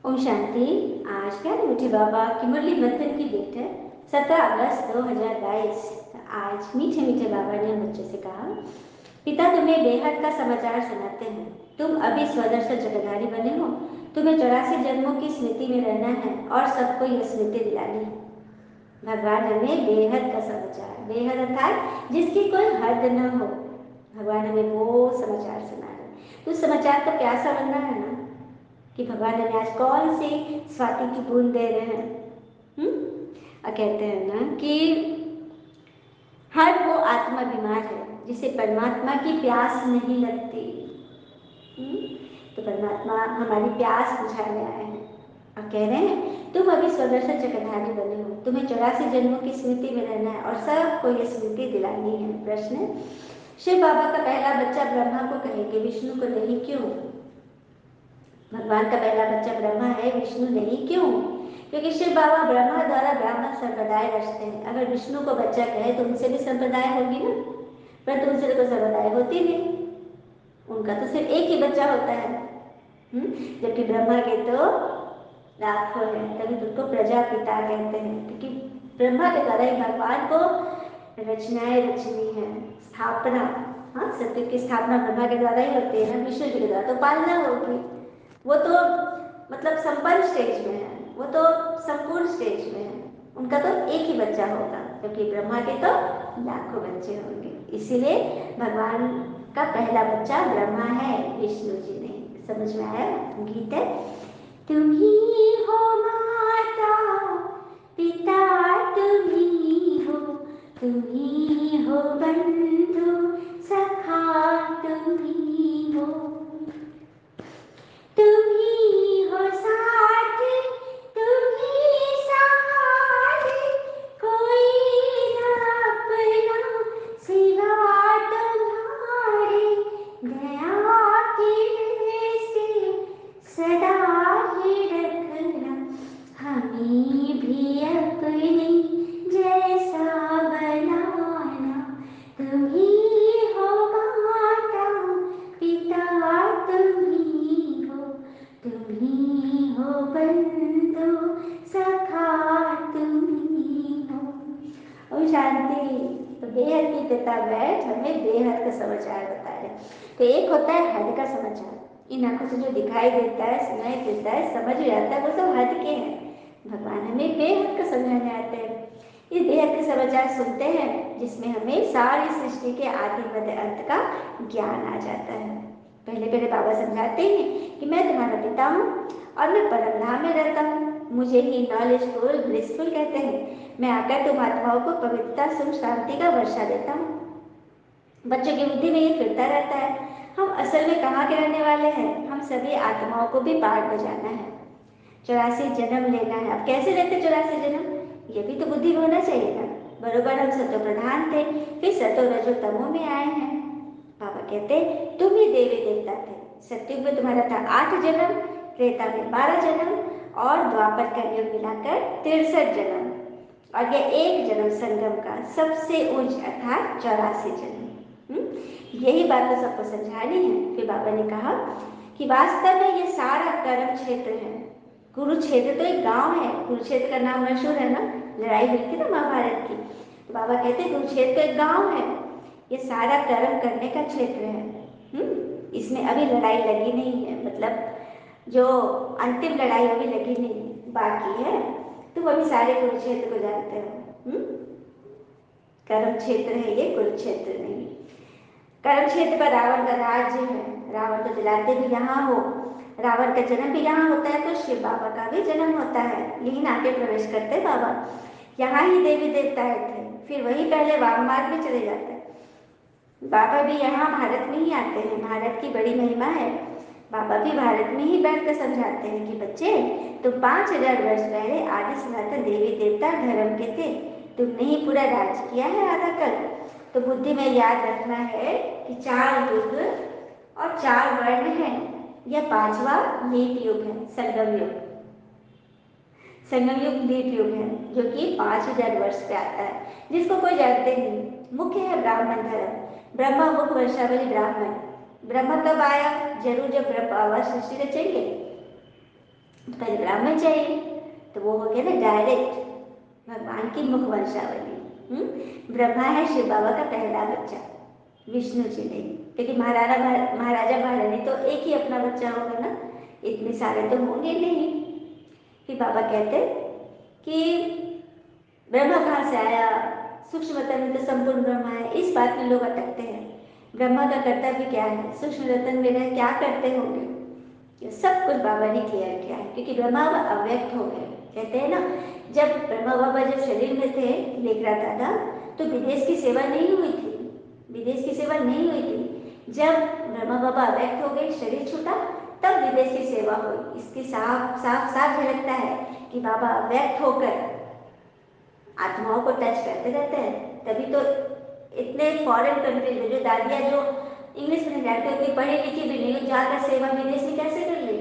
ओम शांति। आज प्यारे मीठे बाबा की मुरली मंथन की डेट है 17 अगस्त 2022। आज मीठे मीठे बाबा ने हम बच्चे से कहा, पिता तुम्हें बेहद का समाचार सुनाते हैं। तुम अभी स्वदर्शन जगधारी बने हो। तुम्हें 84 जन्मों की स्मृति में रहना है और सबको यह स्मृति दिलानी है। भगवान हमें बेहद का समाचार, बेहद अर्थात जिसकी कोई हद न हो, भगवान हमें वो समाचार सुना रहे। तो उस समाचार का प्यासा बनना है ना कि भगवान हमें आज कौन सी स्वाति की बूंद दे रहे हैं। और कहते हैं ना कि हर वो आत्मा बीमार है जिसे परमात्मा की प्यास नहीं लगती। तो परमात्मा हमारी प्यास बुझाने आए हैं और कह रहे हैं तुम अभी स्वदर्शन चक्रधारी बने हो। तुम्हें 84 जन्मों की स्मृति में रहना है और सबको ये स्मृति दिलानी है। प्रश्न, शिव बाबा का पहला बच्चा ब्रह्मा को कहेंगे, विष्णु को नहीं, क्यों? भगवान का पहला बच्चा ब्रह्मा है, विष्णु नहीं, क्यों? क्योंकि शिव बाबा ब्रह्मा द्वारा ब्राह्मण संप्रदाय रचते हैं। अगर विष्णु को बच्चा कहे तो उनसे भी संप्रदाय होगी ना, परंतु उनसे तो संप्रदाय होती नहीं, उनका तो सिर्फ एक ही बच्चा होता है। जबकि ब्रह्मा के तो लाखों है, तभी तो उनको प्रजापिता कहते हैं, क्योंकि ब्रह्मा के द्वारा ही भगवान को रचनाएं रचनी है, स्थापना। हाँ, सत्य की स्थापना ब्रह्मा के द्वारा ही होती है ना, विष्णु जी के द्वारा तो पालना होगी। वो तो मतलब संपन्न स्टेज में है, वो तो संपूर्ण स्टेज में है, उनका तो एक ही बच्चा होगा, क्योंकि ब्रह्मा के तो लाखों बच्चे होंगे। इसीलिए भगवान का पहला बच्चा ब्रह्मा है, विष्णु जी नहीं। समझ में आया? गीत है, तुम ही हो माता पिता, तुम ही हो, तुम ही हो बंधु सखा, तुम ही हो, तुम ही हो साथ, तुम ही सहारे, कोई ना अपना सिवा तुम्हारे, दया की दृष्टि सदा ही रखना, हमें भी अपने जैसा बनाना, तुम ही हो माता पिता, तुम ही हो, तुम ही हो बंधु सखा, तुम ही हो। ओम शांति। तो बेहद की पिता बैठ हमें बेहद का समाचार बता रहे। तो एक होता है हद का समाचार, इन आंखों से जो दिखाई देता है, सुनाई देता है, समझ में आता है, वो सब हद के हैं। भगवान हमें बेहद का समझाने आते हैं। इस बेहद के समाचार सुनते हैं जिसमें हमें सारी सृष्टि के आदि मध्य अंत का ज्ञान आ जाता है। पहले पहले बाबा समझाते हैं कि मैं तुम्हारा पिता हूँ और मैं परम धाम में रहता हूँ। मुझे ही नॉलेजफुल ब्लिसफुल कहते हैं। मैं आकर तुम आत्माओं को पवित्रता सुख शांति का वर्षा देता हूँ। बच्चों की बुद्धि में ये फिरता रहता है, हम असल में कहाँ के रहने वाले हैं? हम सभी आत्माओं को भी पाठ बजाना है, 84 जन्म लेना है। अब कैसे लेते 84 जन्म? ये भी तो बुद्धि में होना चाहिए ना। बरोबर हम सतो प्रधान थे, फिर सतो रजो तमो में आए हैं। बाबा कहते तुम ही देवी देवता थे। सत्युग में तुम्हारा था 8 जन्म, त्रेता में 12 जन्म और द्वापर कलयुग मिलाकर 63 जन्म, और यह एक जन्म संगम का सबसे उच्च अर्थात 84 जन्म। यही बात तो सबको समझानी है। फिर बाबा ने कहा कि वास्तव में ये सारा कर्म क्षेत्र है। कुरुक्षेत्र तो एक गांव है, कुरुक्षेत्र का नाम मशहूर है ना, लड़ाई हुई थी ना महाभारत की। तो बाबा कहते हैं कुरुक्षेत्र तो एक गांव है, ये सारा कर्म करने का क्षेत्र है। इसमें अभी लड़ाई लगी नहीं है, मतलब जो अंतिम लड़ाई अभी लगी नहीं, बाकी है। तुम अभी सारे कुरुक्षेत्र को जानते हो। कर्म क्षेत्र है ये, कुरुक्षेत्र नहीं। कर्म क्षेत्र पर रावण का राज्य है। रावण को दिलाते भी यहाँ हो, रावण का जन्म भी यहाँ होता है, तो शिव बाबा का भी जन्म होता है। यही आके प्रवेश करते बाबा, यहाँ ही देवी देवताएं थे, फिर वही पहले वाम मार्ग में चले जाते। बाबा भी यहाँ भारत में ही आते हैं, भारत की बड़ी महिमा है। बाबा भी भारत में ही बैठकर समझाते हैं कि बच्चे, तुम 5000 वर्ष पहले आदि सनातन देवी देवता धर्म के थे, तुमने ही पूरा राज किया है आधा कल। तो बुद्धि में याद रखना है कि 4 युग और 4 वर्ण है। यह 5वां लीप युग है, संगम युग। संगम युग लीप युग है, जो कि 5000 वर्ष पे आता है, जिसको कोई जानते नहीं। मुख्य है ब्राह्मण धर्म, ब्रह्मा मुख वर्षावली ब्राह्मण। ब्रह्मा कब आया? जरूर जब बाबा सृष्टि रचेंगे, पहले ब्राह्मण चाहिए, तो वो हो गया ना डायरेक्ट भगवान की मुख वंशावली। ब्रह्मा है शिव बाबा का पहला बच्चा, विष्णु जी नहीं, क्योंकि महाराजा महारानी तो एक ही अपना बच्चा होगा ना, इतने सारे तो होंगे नहीं। फिर बाबा कहते कि ब्रह्मा कहाँ से आया, सूक्ष्म तत्व में तो संपूर्ण ब्रह्मा है। इस बात में लोग अटकते हैं, ब्रह्मा का कर्तव्य क्या है, सूक्ष्म तत्व में रह क्या करते होंगे, ये सब कुछ बाबा ने क्लियर किया है। क्योंकि ब्रह्मा अब अव्यक्त हो गए। कहते हैं ना, जब ब्रह्मा बाबा जब शरीर में थे लेकरा दादा, तो विदेश की सेवा नहीं हुई थी, विदेश की सेवा नहीं हुई थी। जब ब्रह्मा बाबा अव्यक्त हो गए, शरीर छूटा, तब विदेश की सेवा हुई। इसकी साफ साफ साफ झलकता है कि बाबा अव्यक्त होकर आत्माओं को टच करते रहते हैं। तभी तो इतने फॉरेन कंट्रीज में जो दादियाँ जो इंग्लिश में नहीं जानती, उतनी पढ़ी लिखी भी नहीं, जाकर सेवा विदेश में कैसे कर ली।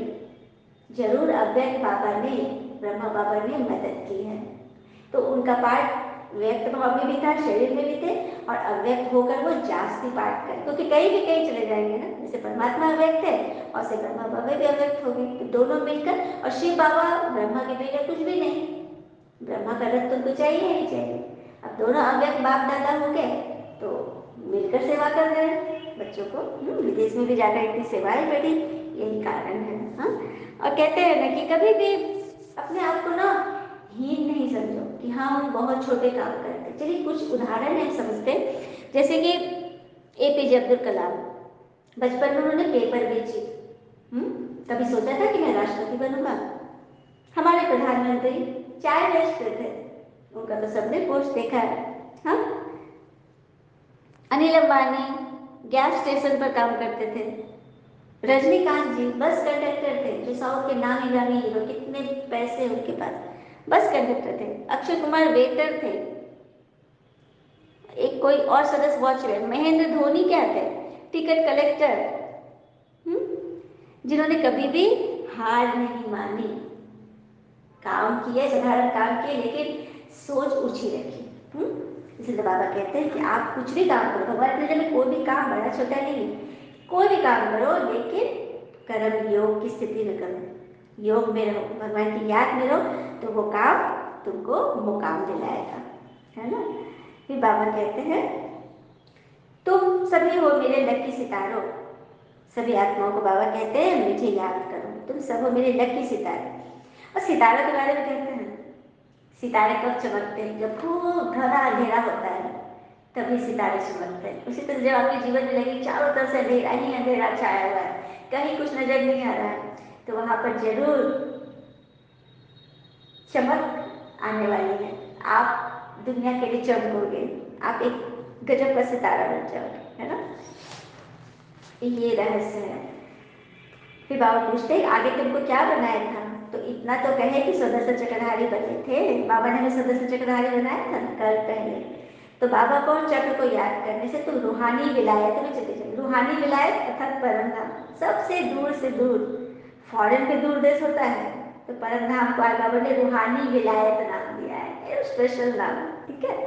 जरूर अव्यक्त बाबा ने, ब्रह्मा बाबा ने मदद की है। तो उनका पार्ट व्यक्त भाव में भी था, शरीर में भी थे, और अव्यक्त होकर वो जास्ती पार्ट कर, क्योंकि कहीं भी कहीं चले जाएंगे ना। जैसे परमात्मा अव्यक्त है और से ब्रह्मा बाबा भी अव्यक्त हो गए, तो दोनों मिलकर, और शिव बाबा ब्रह्मा के बगैर कुछ भी नहीं, ब्रह्मा का रथ तुमको चाहिए ही चाहिए। अब दोनों अव्यक्त बाप दादा हो गए, तो मिलकर सेवा कर रहे हैं बच्चों को। विदेश में भी जाकर इतनी सेवाएं करी, यही कारण है। हाँ, और कहते हैं ना कि कभी भी अपने आप को ना हीन नहीं समझो कि हाँ हम बहुत छोटे काम करते। चलिए कुछ उदाहरण है समझते, जैसे कि APJ अब्दुल कलाम, बचपन में उन्होंने पेपर बेची। कभी सोचा था कि मैं राष्ट्रपति बनूंगा। हमारे प्रधानमंत्री चाय बेचते थे, उनका तो सबने पोस्ट देखा है। हाँ, अनिल अंबानी गैस स्टेशन पर काम करते थे। रजनीकांत जी बस कंडक्टर थे, जो साउथ के नामी गामी हीरो, कितने पैसे उनके पास, बस कंडक्टर थे। अक्षय कुमार वेटर थे। एक कोई और सदस्य वॉचमैन। महेंद्र धोनी क्या थे, टिकट कलेक्टर, जिन्होंने कभी भी हार नहीं मानी, काम किए, साधारण काम किए, लेकिन सोच ऊंची रखी। इसलिए बाबा कहते हैं कि आप कुछ भी काम करो, भगवान के में कोई भी काम बड़ा छोटा नहीं, कोई भी काम करो, लेकिन कर्म योग की स्थिति में करो, योग में रहो, भगवान की याद में रहो, तो वो काम तुमको मुकाम दिलाएगा, है ना। फिर बाबा कहते हैं तुम सभी हो मेरे लकी सितारों। सभी आत्माओं को बाबा कहते हैं मुझे याद करो, तुम सब हो मेरे लकी सितारे। और सितारों के बारे में कहते हैं, सितारे कब चमकते हैं, जब खूब घना अंधेरा होता है, तभी सितारे चमकते हैं। उसी तरह जब आपके जीवन में लगे चारों तरफ से अंधेरा ही अंधेरा छाया हुआ है, कहीं कुछ नजर नहीं आ रहा है, तो वहां पर जरूर चमक आने वाली है। आप दुनिया के लिए चमकोगे, आप एक गजब का सितारा बन जाओगे, है ना। ये रहस्य है। फिर बाबा पूछते हैं आगे तुमको क्या बनाया था, तो इतना तो कहे कि सदस्य चक्रधारी बने थे। बाबा ने हमें सदस्य चक्रधारी बनाया था कल पहले। तो बाबा को चक्र को याद करने से तुम रूहानी विलायत में चले जाओ। रूहानी विलायत अर्थात परम धाम, सबसे दूर से दूर, फॉरेन पे दूर देश होता है, तो परम धाम को बाबा ने रूहानी विलायत नाम दिया है, स्पेशल नाम, ठीक है।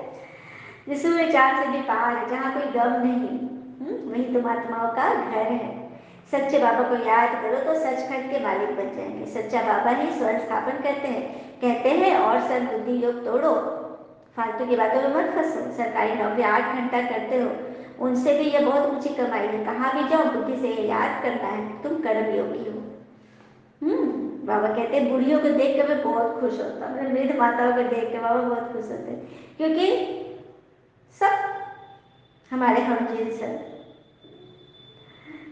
जिसमें चार से भी पार है, जहाँ कोई गम नहीं, वही तुम आत्माओं का घर है। सच्चे बाबा को याद करो तो सचखंड के मालिक बन जाएंगे। सच्चा बाबा ही स्वर्ण स्थापन करते हैं, कहते हैं और सद बुद्धि योग तोड़ो, फालतू की बातों में मत फंसो। सरकारी नौकरी 8 घंटा करते हो, उनसे भी यह बहुत ऊंची कमाई है। कहाँ भी जाओ बुद्धि से याद करना है तुम कर्म योगी हो। बाबा कहते हैं बुढ़ियों को देख कर मैं बहुत खुश होता हूँ, वृद्ध माताओं को देख कर बाबा बहुत खुश होते हैं, क्योंकि सब हमारे हम जिन्स हैं।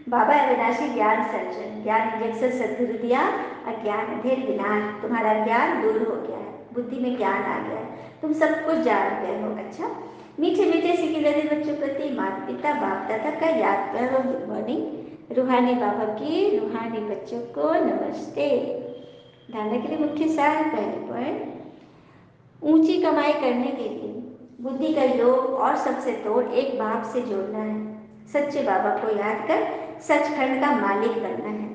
बाबा अविनाशी ज्ञान सर्जन, ज्ञान इंजेक्शन सदगुरु दिया, अज्ञान अंधेर विनाश। तुम्हारा ज्ञान दूर हो गया है, बुद्धि में ज्ञान आ गया है, तुम सब कुछ जान गए हो। अच्छा, मीठे मीठे सिकिलरे बच्चों प्रति माता पिता बाप दादा का याद करो। Good morning. रूहानी बाबा की रूहानी बच्चों को नमस्ते। धारणा के लिए मुख्य सार, पहले पॉइंट, ऊंची कमाई करने के लिए बुद्धि का योग और सबसे तोड़ एक बाप से जोड़ना है। सच्चे बाबा को याद कर सचखंड का मालिक बनना है।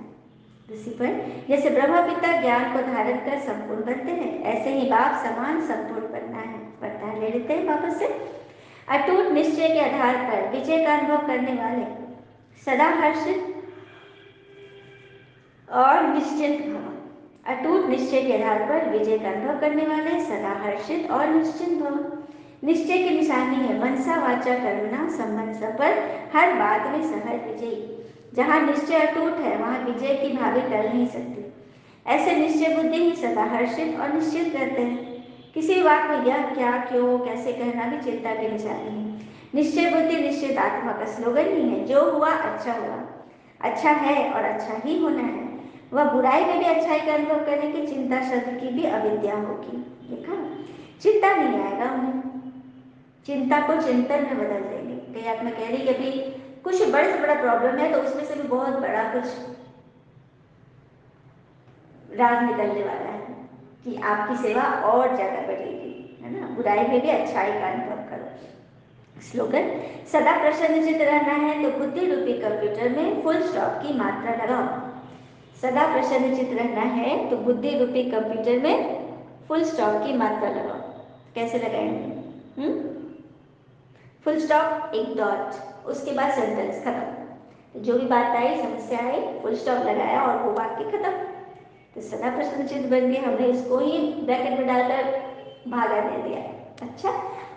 दूसरी पॉइंट, जैसे ब्रह्मा पिता ज्ञान को धारण कर संपूर्ण बनते हैं, ऐसे ही बाप समान संपूर्ण बनना है। वरदान ले लेते हैं वापस से। अटूट निश्चय के आधार पर विजय का अनुभव करने वाले सदा हर्षित और निश्चिंत भव। अटूट निश्चय के आधार पर विजय का अनुभव करने वाले सदा हर्षित और निश्चिंत भव। निश्चय की निशानी है मनसा वाचा कर्मणा संबंध सफल, हर बात में सहज विजयी। जहाँ निश्चय अटूट है वहाँ विजय की भावी टल नहीं सकती। ऐसे निश्चय बुद्धि ही सदा हर्षित और निश्चित रहते हैं। किसी बात में यह क्या क्यों कैसे कहना भी चिंता की निशानी है। निश्चय बुद्धि निश्चित आत्मा का स्लोगन ही है, जो हुआ अच्छा हुआ, अच्छा है और अच्छा ही होना है। वह बुराई में भी अच्छाई का अनुभव करने की चिंता शब्द की भी अविद्या होगी। देखा, चिंता नहीं आएगा उन्हें, चिंता को चिंतन में बदल देंगे। कई आत्मा कह रही कि अभी कुछ बड़े से बड़ा प्रॉब्लम है तो उसमें से भी बहुत बड़ा कुछ राज निकलने वाला है कि आपकी सेवा और ज्यादा बढ़ेगी, है ना। बुराई में भी अच्छाई का अनुभव करो। स्लोगन, सदा प्रसन्नचित्त रहना है तो बुद्धि रूपी कंप्यूटर में फुल स्टॉप की मात्रा लगाओ। सदा प्रसन्नचित्त रहना है तो बुद्धि रूपी कंप्यूटर में फुल स्टॉप की मात्रा लगाओ। कैसे लगाएंगे? फुल स्टॉप, एक डॉट, उसके बाद सेंटेंस खत्म। तो जो भी बात आई, समस्या आई, फुल स्टॉप लगाया और वो वाक्य खत्म। तो सदा प्रश्नचिन्ह बन गया, हमने इसको ही ब्रैकेट में डालकर भागा दे दिया। अच्छा,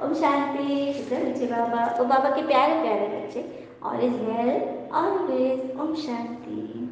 ओम शांति। शुक्र नीचे बाबा, वो बाबा के प्यारे प्यारे बच्चे। All is well always. ओम शांति।